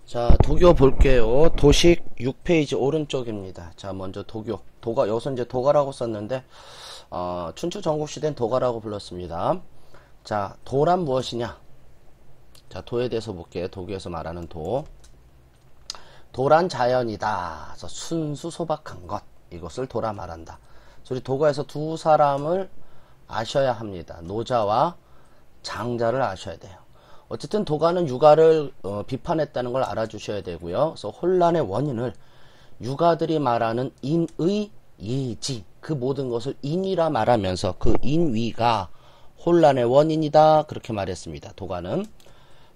자, 도교 볼게요. 도식 6페이지 오른쪽입니다. 자, 먼저 도교. 여기서 이제 도가라고 썼는데, 춘추 전국시대는 도가라고 불렀습니다. 자, 도란 무엇이냐? 자, 도에 대해서 볼게요. 도교에서 말하는 도. 도란 자연이다. 그래서 순수 소박한 것. 이것을 도라 말한다. 우리 도가에서 두 사람을 아셔야 합니다. 노자와 장자를 아셔야 돼요. 어쨌든 도가는 유가를 비판했다는 걸 알아주셔야 되고요. 그래서 혼란의 원인을 유가들이 말하는 인의 예지, 그 모든 것을 인이라 말하면서 그 인위가 혼란의 원인이다, 그렇게 말했습니다. 도가는.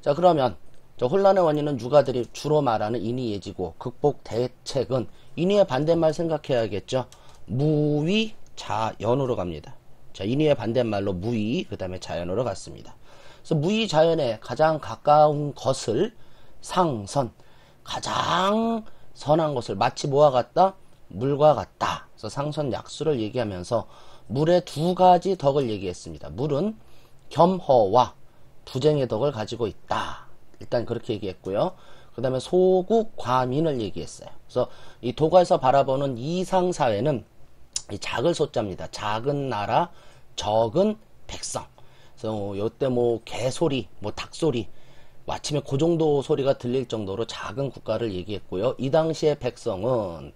자, 그러면 저 혼란의 원인은 유가들이 주로 말하는 인의 예지고, 극복 대책은 인의의 반대말 생각해야겠죠. 무위 자연으로 갑니다. 자, 인의의 반대말로 무위, 그 다음에 자연으로 갔습니다. 그래서 무위 자연에 가장 가까운 것을 상선, 가장 선한 것을 마치 뭐와 같다? 물과 같다. 그래서 상선 약수를 얘기하면서 물의 두 가지 덕을 얘기했습니다. 물은 겸허와 부쟁의 덕을 가지고 있다. 일단 그렇게 얘기했고요. 그 다음에 소국 과민을 얘기했어요. 그래서 이 도가에서 바라보는 이상사회는 이 작을 소자입니다. 작은 나라, 적은 백성. 그래서 요때 뭐 개소리, 뭐 닭소리, 아침에 그 정도 소리가 들릴 정도로 작은 국가를 얘기했고요. 이 당시의 백성은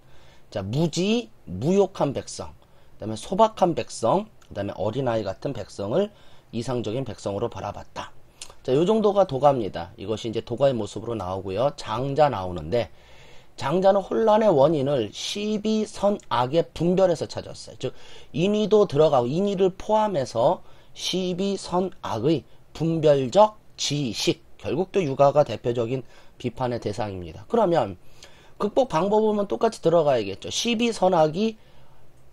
자, 무지, 무욕한 백성, 그 다음에 소박한 백성, 그 다음에 어린아이 같은 백성을 이상적인 백성으로 바라봤다. 자, 요 정도가 도가입니다. 이것이 이제 도가의 모습으로 나오고요. 장자 나오는데, 장자는 혼란의 원인을 시비선악의 분별에서 찾았어요. 즉, 인위도 들어가고, 인위를 포함해서 시비선악의 분별적 지식, 결국 또 유가가 대표적인 비판의 대상입니다. 그러면 극복 방법은 똑같이 들어가야겠죠. 시비선악이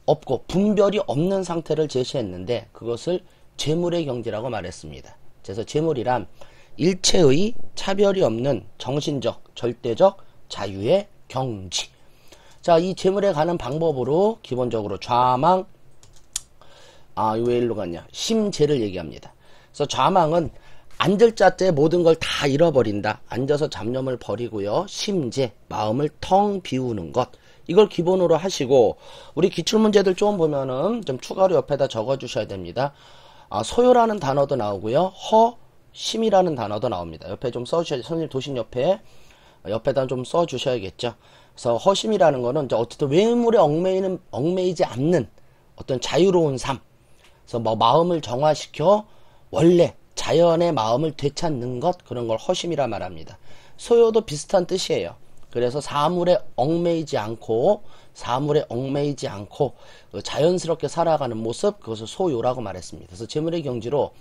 없고 분별이 없는 상태를 제시했는데 그것을 재물의 경지라고 말했습니다. 그래서 재물이란 일체의 차별이 없는 정신적, 절대적 자유의 경지. 자, 이 재물에 가는 방법으로 기본적으로 좌망, 왜 일로 갔냐? 심재를 얘기합니다. 그래서 좌망은 앉을 자때 모든 걸 다 잃어버린다. 앉아서 잡념을 버리고요. 심재, 마음을 텅 비우는 것. 이걸 기본으로 하시고, 우리 기출문제들 좀 보면은 좀 추가로 옆에다 적어주셔야 됩니다. 소요라는 단어도 나오고요. 허심이라는 단어도 나옵니다. 옆에 좀 써주셔야, 선생님 도식 옆에다 좀 써주셔야겠죠. 그래서 허심이라는 거는 어쨌든 외물에 얽매이지 않는 어떤 자유로운 삶. 그래서 뭐 마음을 정화시켜 원래 자연의 마음을 되찾는 것, 그런 걸 허심이라 말합니다. 소요도 비슷한 뜻이에요. 그래서 사물에 얽매이지 않고 자연스럽게 살아가는 모습, 그것을 소요라고 말했습니다. 그래서 재물의 경지로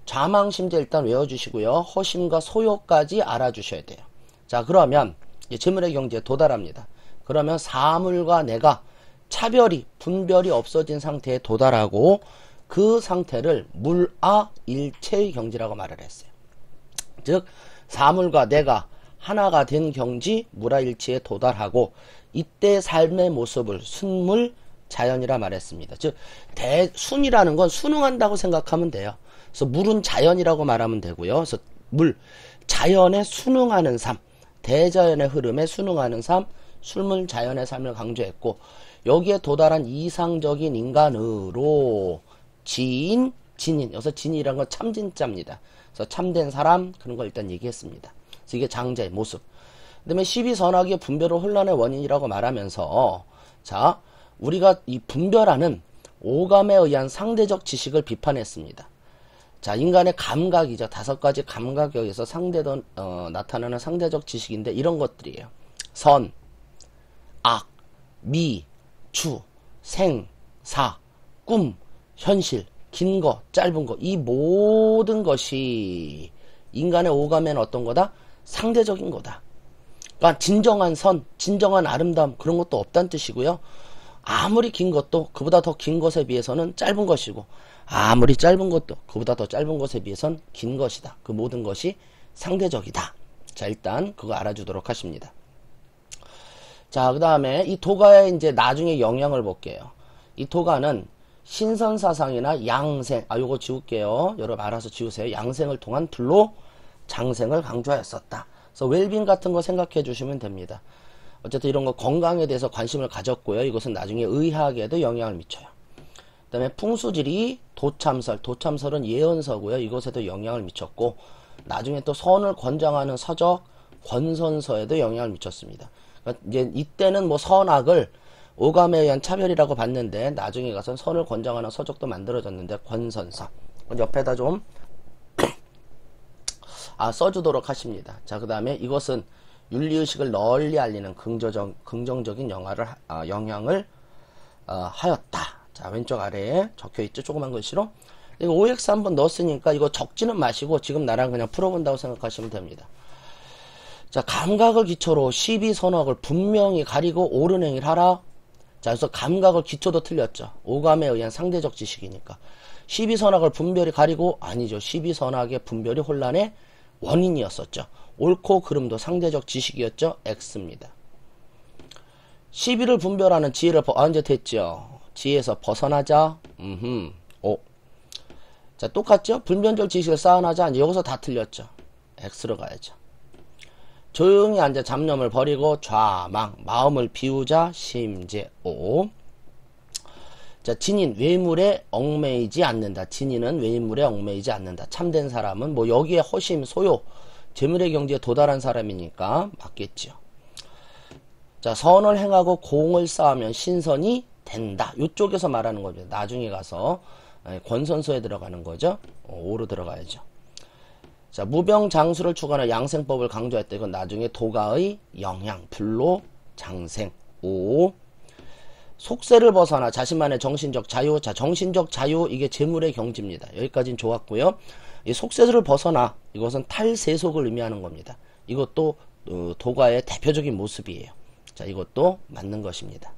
좌망심재 일단 외워주시고요. 허심과 소요까지 알아주셔야 돼요. 자, 그러면 재물의 경지에 도달합니다. 그러면 사물과 내가 차별이, 분별이 없어진 상태에 도달하고 그 상태를 물아일체의 경지라고 말을 했어요. 즉 사물과 내가 하나가 된 경지, 물아일체에 도달하고 이때 삶의 모습을 순물 자연이라 말했습니다. 즉 순이라는 건 순응한다고 생각하면 돼요. 그래서 물은 자연이라고 말하면 되고요. 그래서 자연에 순응하는 삶, 대자연의 흐름에 순응하는 삶, 순물 자연의 삶을 강조했고, 여기에 도달한 이상적인 인간으로 진인, 여기서 진이라는 건 참진자입니다. 그래서 참된 사람, 그런 걸 일단 얘기했습니다. 그래서 이게 장자의 모습. 그 다음에 시비선악의 분별을 혼란의 원인이라고 말하면서, 자, 우리가 이 분별하는 오감에 의한 상대적 지식을 비판했습니다. 자, 인간의 감각이죠. 5가지 감각 여기서 나타나는 상대적 지식인데 이런 것들이에요. 선, 악, 미, 추, 생, 사, 꿈, 현실, 긴 거, 짧은 거, 이 모든 것이 인간의 오감에는 어떤 거다? 상대적인 거다. 그러니까 진정한 선, 진정한 아름다움, 그런 것도 없다는 뜻이고요. 아무리 긴 것도 그보다 더 긴 것에 비해서는 짧은 것이고, 아무리 짧은 것도 그보다 더 짧은 것에 비해서는 긴 것이다. 그 모든 것이 상대적이다. 자, 일단 그거 알아주도록 하십니다. 자, 그 다음에 이 도가의 이제 나중에 영향을 볼게요. 이 도가는 신선사상이나 양생, 요거 지울게요. 여러분 알아서 지우세요. 양생을 통한 불로 장생을 강조하였었다. 그래서 웰빙 같은 거 생각해 주시면 됩니다. 어쨌든 이런 거 건강에 대해서 관심을 가졌고요. 이것은 나중에 의학에도 영향을 미쳐요. 그 다음에 풍수지리 도참설, 도참설은 예언서고요. 이것에도 영향을 미쳤고, 나중에 또 선을 권장하는 서적 권선서에도 영향을 미쳤습니다. 그러니까 이제 이때는 뭐 선악을 오감에 의한 차별이라고 봤는데, 나중에 가서 선을 권장하는 서적도 만들어졌는데, 권선서 옆에다 좀 써주도록 하십니다. 자, 그 다음에 이것은 윤리의식을 널리 알리는 긍정적인 영향을 하였다. 자, 왼쪽 아래에 적혀있죠. 조그만 글씨로. 이거 OX 한번 넣었으니까 이거 적지는 마시고 지금 나랑 그냥 풀어본다고 생각하시면 됩니다. 자, 감각을 기초로 12선악을 분명히 가리고 옳은 행위를 하라. 자, 그래서 감각을 기초도 틀렸죠. 오감에 의한 상대적 지식이니까. 12선악을 분별히 가리고, 아니죠. 12선악의 분별이 혼란의 원인이었었죠. 옳고 그름도 상대적 지식이었죠. X입니다. 12를 분별하는 지혜를 이제 됐죠. 지혜에서 벗어나자. O. 자, 똑같죠? 불변적 지식을 쌓아나자. 이제 여기서 다 틀렸죠. X로 가야죠. 조용히 앉아 잡념을 버리고 좌망 마음을 비우자. 심재 O. 자, 진인 외물에 얽매이지 않는다. 진인은 외물에 얽매이지 않는다. 참된 사람은 뭐 여기에 허심 소요 재물의 경지에 도달한 사람이니까 맞겠죠. 자, 선을 행하고 공을 쌓으면 신선이 된다. 이쪽에서 말하는 거죠. 나중에 가서 권선서에 들어가는 거죠. 오로 들어가야죠. 자, 무병장수를 추구하는 양생법을 강조했다. 이건 나중에 도가의 영향, 불로 장생. 오. 속세를 벗어나 자신만의 정신적 자유. 자, 정신적 자유, 이게 재물의 경지입니다. 여기까지는 좋았고요. 이 속세를 벗어나, 이것은 탈세속을 의미하는 겁니다. 이것도 도가의 대표적인 모습이에요. 자, 이것도 맞는 것입니다.